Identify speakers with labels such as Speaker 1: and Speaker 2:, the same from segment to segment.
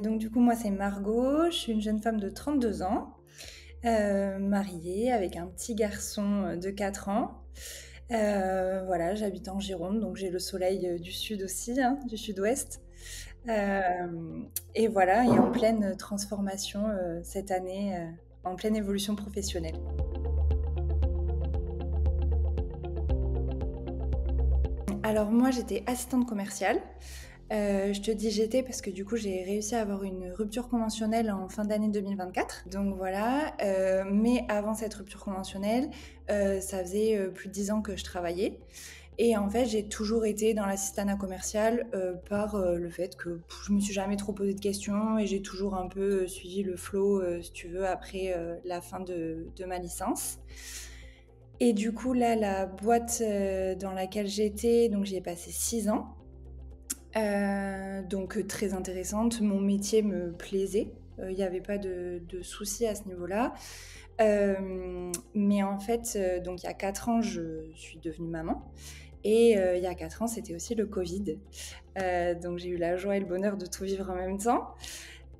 Speaker 1: Donc du coup, moi, c'est Margot. Je suis une jeune femme de 32 ans, mariée avec un petit garçon de 4 ans. Voilà, j'habite en Gironde, donc j'ai le soleil du sud aussi, hein, du sud-ouest. Et voilà, et en pleine transformation cette année, en pleine évolution professionnelle. Alors moi, j'étais assistante commerciale. Je te dis j'étais parce que du coup j'ai réussi à avoir une rupture conventionnelle en fin d'année 2024. Donc voilà, mais avant cette rupture conventionnelle, ça faisait plus de 10 ans que je travaillais. Et en fait, j'ai toujours été dans l'assistanat commercial par le fait que je me suis jamais trop posé de questions et j'ai toujours un peu suivi le flow, si tu veux, après la fin de ma licence. Et du coup, là, la boîte dans laquelle j'étais, donc j'y ai passé 6 ans. Donc très intéressante. Mon métier me plaisait. Il n'y avait pas de soucis à ce niveau-là. Mais en fait, donc il y a 4 ans, je suis devenue maman. Et il y a 4 ans, c'était aussi le Covid. Donc j'ai eu la joie et le bonheur de tout vivre en même temps.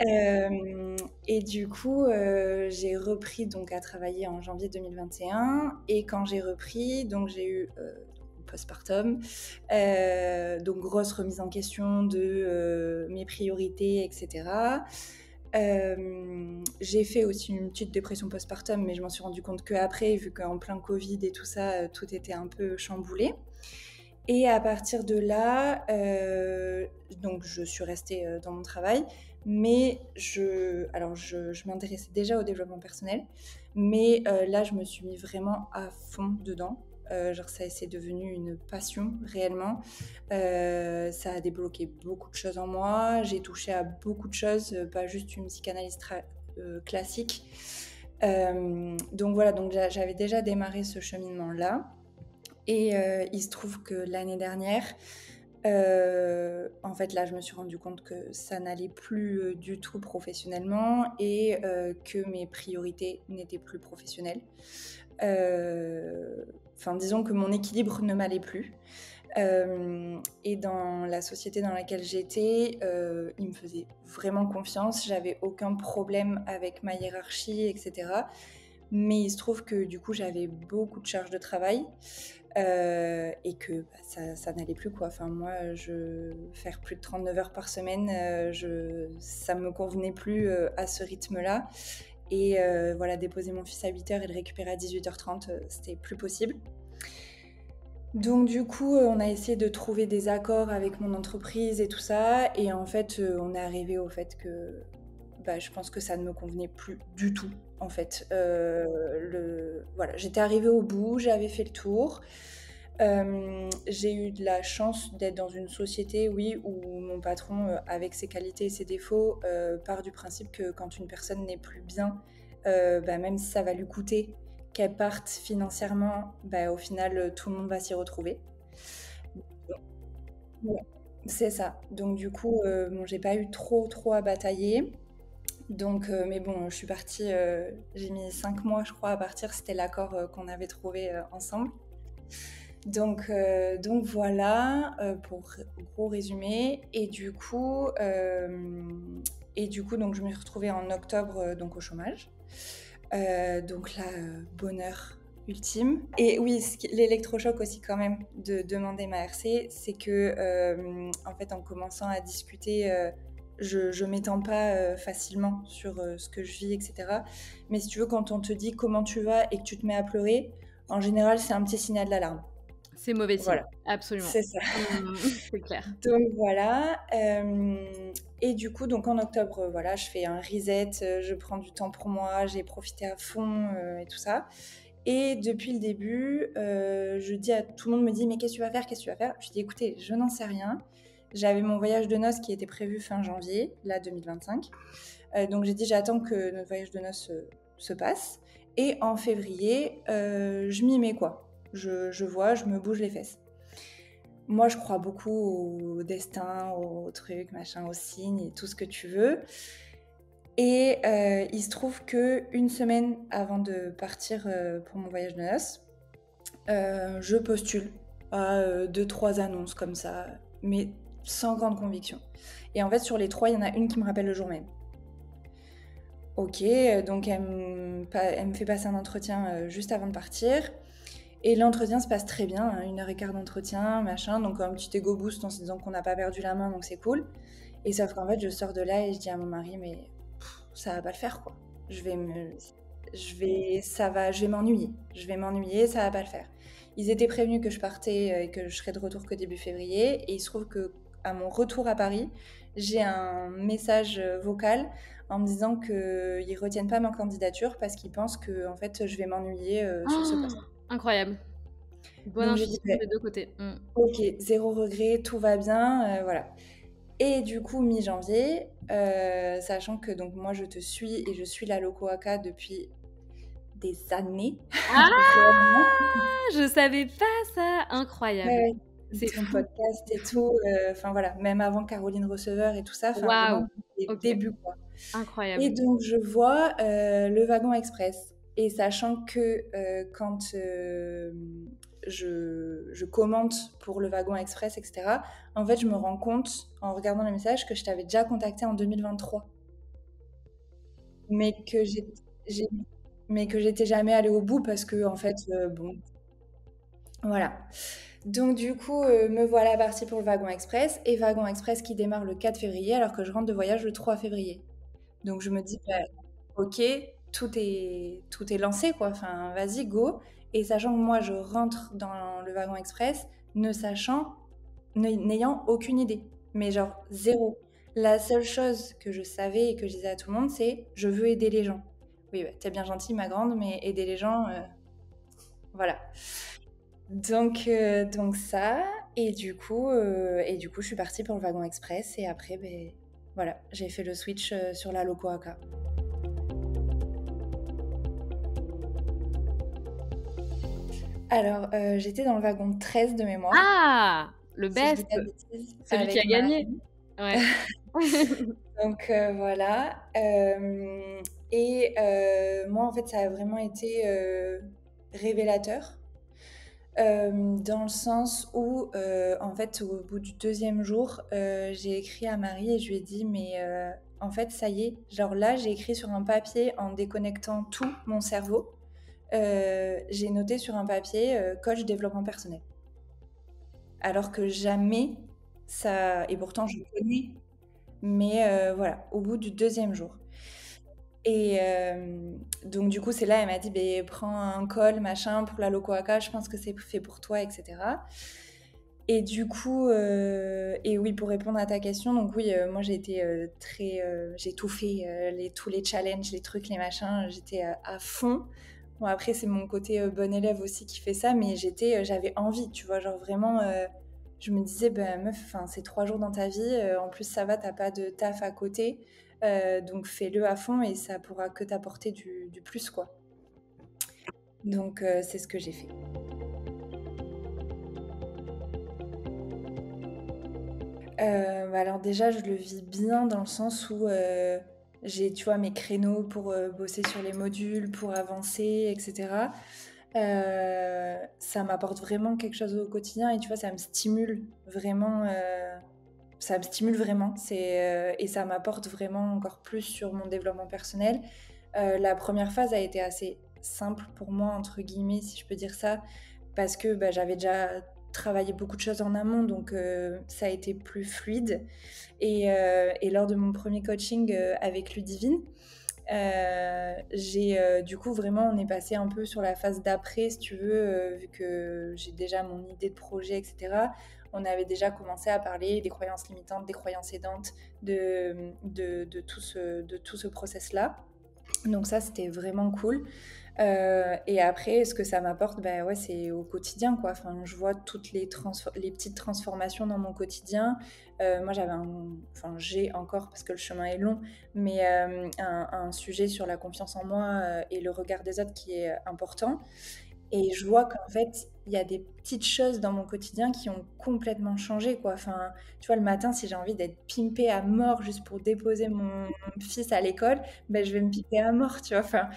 Speaker 1: Et du coup, j'ai repris donc à travailler en janvier 2021. Et quand j'ai repris, donc j'ai eu postpartum, donc grosse remise en question de mes priorités, etc. J'ai fait aussi une petite dépression postpartum, mais je m'en suis rendu compte qu'après, vu qu'en plein Covid et tout ça, tout était un peu chamboulé. Et à partir de là, donc je suis restée dans mon travail, mais je m'intéressais déjà au développement personnel, mais là, je me suis mis vraiment à fond dedans. Genre ça, c'est devenu une passion réellement. Ça a débloqué beaucoup de choses en moi. J'ai touché à beaucoup de choses, pas juste une psychanalyse classique. Donc voilà, donc j'avais déjà démarré ce cheminement-là. Et il se trouve que l'année dernière, en fait, là, je me suis rendu compte que ça n'allait plus du tout professionnellement et que mes priorités n'étaient plus professionnelles. Enfin, disons que mon équilibre ne m'allait plus. Et dans la société dans laquelle j'étais, ils me faisaient vraiment confiance. J'avais aucun problème avec ma hiérarchie, etc. Mais il se trouve que du coup, j'avais beaucoup de charges de travail et que ça n'allait plus, quoi. Enfin, moi, faire plus de 39 heures par semaine, ça me convenait plus à ce rythme-là. Et voilà, déposer mon fils à 8h et le récupérer à 18h30, c'était plus possible. Donc du coup, on a essayé de trouver des accords avec mon entreprise et tout ça. Et en fait, on est arrivé au fait que je pense que ça ne me convenait plus du tout, en fait. Voilà, j'étais arrivée au bout, j'avais fait le tour. J'ai eu de la chance d'être dans une société, oui, où mon patron, avec ses qualités et ses défauts, part du principe que quand une personne n'est plus bien, même si ça va lui coûter qu'elle parte financièrement, au final, tout le monde va s'y retrouver. Ouais, c'est ça. Donc du coup, bon, j'ai pas eu trop à batailler. Donc, mais bon, je suis partie, j'ai mis 5 mois, je crois, à partir. C'était l'accord qu'on avait trouvé ensemble. Donc voilà, pour gros résumé. Et du coup, donc je me suis retrouvée en octobre donc au chômage. Donc là, bonheur ultime. Et oui, l'électrochoc aussi quand même de demander ma RC, c'est que en fait, en commençant à discuter, je m'étends pas facilement sur ce que je vis, etc. Mais si tu veux, quand on te dit comment tu vas et que tu te mets à pleurer, en général, c'est un petit signal d'alarme.
Speaker 2: C'est mauvais signe,
Speaker 1: Voilà,
Speaker 2: absolument.
Speaker 1: c'est ça.
Speaker 2: C'est clair.
Speaker 1: Donc voilà. Et du coup, donc en octobre, voilà, je fais un reset, je prends du temps pour moi, j'ai profité à fond et tout ça. Et depuis le début, je dis à tout le monde, me dit mais qu'est-ce que tu vas faire, qu'est-ce que tu vas faire? Je dis écoutez, je n'en sais rien. J'avais mon voyage de noces qui était prévu fin janvier, là 2025. Donc j'ai dit j'attends que notre voyage de noces se passe. Et en février, je m'y mets quoi. Je vois, je me bouge les fesses. Moi, je crois beaucoup au destin, aux trucs, machin, aux signes et tout ce que tu veux. Et il se trouve qu'une semaine avant de partir pour mon voyage de noces, je postule à 2-3 annonces comme ça, mais sans grande conviction. Et en fait, sur les 3, il y en a une qui me rappelle le jour même. Ok, donc elle me fait passer un entretien juste avant de partir. Et l'entretien se passe très bien, hein, 1h15 d'entretien, machin. Donc un petit ego boost en se disant qu'on n'a pas perdu la main, donc c'est cool. Et sauf qu'en fait, je sors de là et je dis à mon mari, mais ça va pas le faire, quoi. Je vais m'ennuyer. Je vais m'ennuyer, ça va pas le faire. Ils étaient prévenus que je partais et que je serais de retour que début février. Et il se trouve que à mon retour à Paris, j'ai un message vocal en me disant qu'ils retiennent pas ma candidature parce qu'ils pensent que en fait, je vais m'ennuyer sur ce poste.
Speaker 2: Incroyable. Bonne
Speaker 1: Donc j'ai dit,
Speaker 2: intuition des deux côtés.
Speaker 1: ok, zéro regret, tout va bien, voilà. Et du coup, mi-janvier, sachant que donc moi je te suis et je suis la Locoaca depuis des années.
Speaker 2: Ah,
Speaker 1: Réellement.
Speaker 2: je savais pas ça. Incroyable.
Speaker 1: Ouais,
Speaker 2: C'est
Speaker 1: ton
Speaker 2: fou.
Speaker 1: podcast et tout. Enfin voilà, même avant Caroline Receveur et tout ça. Enfin
Speaker 2: Waouh.
Speaker 1: vraiment les
Speaker 2: Ok.
Speaker 1: débuts quoi. Et
Speaker 2: Incroyable.
Speaker 1: donc je vois le wagon express. Et sachant que quand je commente pour le wagon express, etc., en fait, je me rends compte, en regardant les messages, que je t'avais déjà contacté en 2023. Mais que j'étais jamais allée au bout parce que, en fait, bon, voilà. Donc, du coup, me voilà partie pour le wagon express. Et wagon express qui démarre le 4 février, alors que je rentre de voyage le 3 février. Donc, je me dis, bah, ok, tout est lancé, quoi. Enfin, vas-y, go. Et sachant que moi, je rentre dans le wagon express, n'ayant aucune idée. Mais genre, zéro. La seule chose que je savais et que je disais à tout le monde, c'est je veux aider les gens. Oui, bah, t'es bien gentille, ma grande, mais aider les gens, voilà. Donc ça, et du coup, je suis partie pour le wagon express. Et après, ben, voilà, j'ai fait le switch sur la Locoaca. Alors, j'étais dans le wagon 13 de mémoire.
Speaker 2: Ah, le
Speaker 1: Si je dis
Speaker 2: best.
Speaker 1: pas de bêtises,
Speaker 2: Celui qui a
Speaker 1: avec
Speaker 2: gagné.
Speaker 1: Marie.
Speaker 2: Ouais.
Speaker 1: Donc voilà. Et moi, en fait, ça a vraiment été révélateur. Dans le sens où, en fait, au bout du 2e jour, j'ai écrit à Marie et je lui ai dit, mais en fait, ça y est, genre là, j'ai écrit sur un papier en déconnectant tout mon cerveau. J'ai noté sur un papier coach développement personnel. Alors que jamais ça, et pourtant je connais, mais voilà, au bout du 2e jour. Et donc du coup, c'est là, elle m'a dit, bah, prends un call, machin, pour la Locoaca, je pense que c'est fait pour toi, etc. Et du coup, et oui, pour répondre à ta question, donc oui, moi j'ai été j'ai tout fait, tous les challenges, les trucs, les machins, j'étais à fond. Bon, après, c'est mon côté bon élève aussi qui fait ça, mais j'avais envie, tu vois, genre vraiment, je me disais, ben meuf, c'est 3 jours dans ta vie, en plus ça va, t'as pas de taf à côté, donc fais-le à fond et ça pourra que t'apporter du plus, quoi. Donc c'est ce que j'ai fait. Alors déjà, je le vis bien dans le sens où j'ai, tu vois, mes créneaux pour bosser sur les modules, pour avancer, etc. Ça m'apporte vraiment quelque chose au quotidien et tu vois, ça me stimule vraiment. Et ça m'apporte vraiment encore plus sur mon développement personnel. La première phase a été assez simple pour moi, entre guillemets, si je peux dire ça, parce que bah, j'avais déjà travaillé beaucoup de choses en amont, donc ça a été plus fluide. Et lors de mon premier coaching avec Ludivine, du coup vraiment on est passé un peu sur la phase d'après, si tu veux, vu que j'ai déjà mon idée de projet, etc. On avait déjà commencé à parler des croyances limitantes, des croyances aidantes, de tout ce process-là. Donc ça, c'était vraiment cool. Et après, ce que ça m'apporte, bah ouais, c'est au quotidien, quoi. Enfin, je vois toutes les petites transformations dans mon quotidien. Moi, j'ai encore, parce que le chemin est long, mais un sujet sur la confiance en moi et le regard des autres qui est important. Et je vois qu'en fait, il y a des petites choses dans mon quotidien qui ont complètement changé, quoi. Enfin, tu vois, le matin, si j'ai envie d'être pimpée à mort juste pour déposer mon fils à l'école, ben, je vais me pimper à mort, tu vois. Enfin,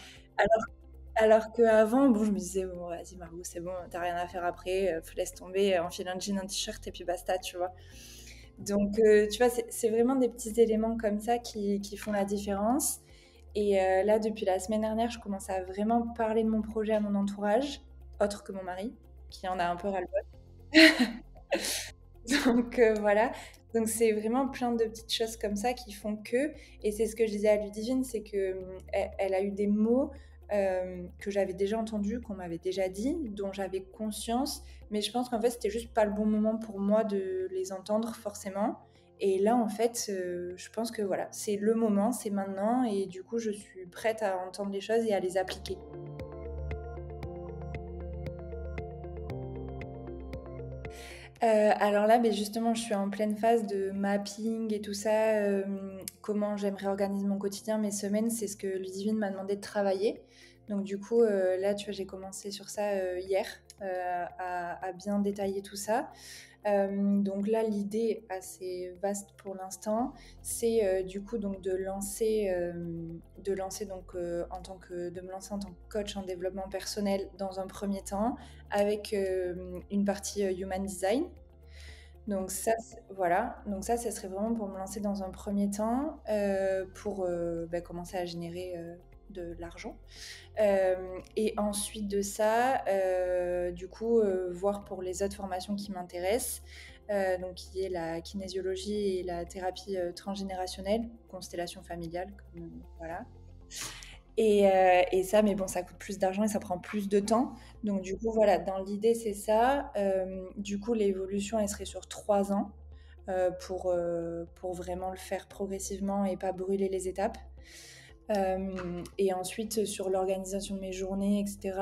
Speaker 1: alors qu'avant, bon, je me disais, bon, vas-y, Margot, c'est bon, t'as rien à faire après, laisse tomber, enfile un jean, un t-shirt et puis basta, tu vois. Donc, tu vois, c'est vraiment des petits éléments comme ça qui font la différence. Et là, depuis la semaine dernière, je commence à vraiment parler de mon projet à mon entourage, autre que mon mari, qui en a un peu ras-le-bol. Donc voilà, donc c'est vraiment plein de petites choses comme ça qui font que, et c'est ce que je disais à Ludivine, c'est que elle a eu des mots que j'avais déjà entendus, qu'on m'avait déjà dit, dont j'avais conscience, mais je pense qu'en fait c'était juste pas le bon moment pour moi de les entendre forcément. Et là en fait, je pense que voilà, c'est le moment, c'est maintenant, et du coup je suis prête à entendre les choses et à les appliquer. Alors là, beh, justement, je suis en pleine phase de mapping et tout ça, comment j'aimerais organiser mon quotidien, mes semaines. C'est ce que Ludivine m'a demandé de travailler. Donc du coup, là, tu vois, j'ai commencé sur ça, hier, à bien détailler tout ça. Donc là, l'idée assez vaste pour l'instant, c'est, du coup donc de lancer donc, de me lancer en tant que coach en développement personnel dans un premier temps avec, une partie, human design. Donc ça, voilà, donc ça serait vraiment pour me lancer dans un premier temps, pour bah, commencer à générer de l'argent. Et ensuite de ça, du coup, voir pour les autres formations qui m'intéressent, donc qui est la kinésiologie et la thérapie transgénérationnelle, constellation familiale, voilà. Et ça, mais bon, ça coûte plus d'argent et ça prend plus de temps. Donc du coup, voilà, dans l'idée, c'est ça. Du coup, l'évolution, elle serait sur 3 ans pour vraiment le faire progressivement et pas brûler les étapes. Et ensuite, sur l'organisation de mes journées, etc.,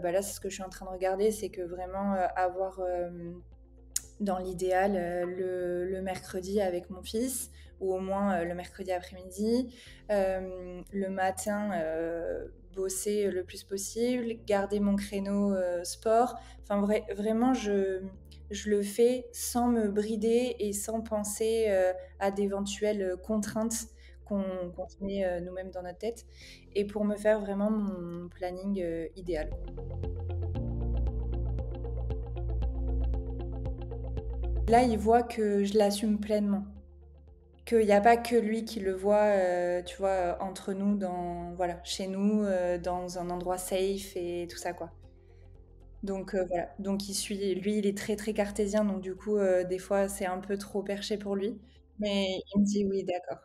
Speaker 1: bah là, c'est ce que je suis en train de regarder, c'est que vraiment avoir dans l'idéal, le mercredi avec mon fils, ou au moins le mercredi après-midi. Le matin, bosser le plus possible, garder mon créneau sport. Enfin, vraiment, je le fais sans me brider et sans penser à d'éventuelles contraintes qu'on se met nous-mêmes dans notre tête. Et pour me faire vraiment mon planning idéal. Là, il voit que je l'assume pleinement. Qu'il n'y a pas que lui qui le voit, tu vois, entre nous, voilà, chez nous, dans un endroit safe et tout ça, quoi. Donc voilà, donc lui, il est très très cartésien, donc du coup, des fois, c'est un peu trop perché pour lui. Mais il me dit oui, d'accord.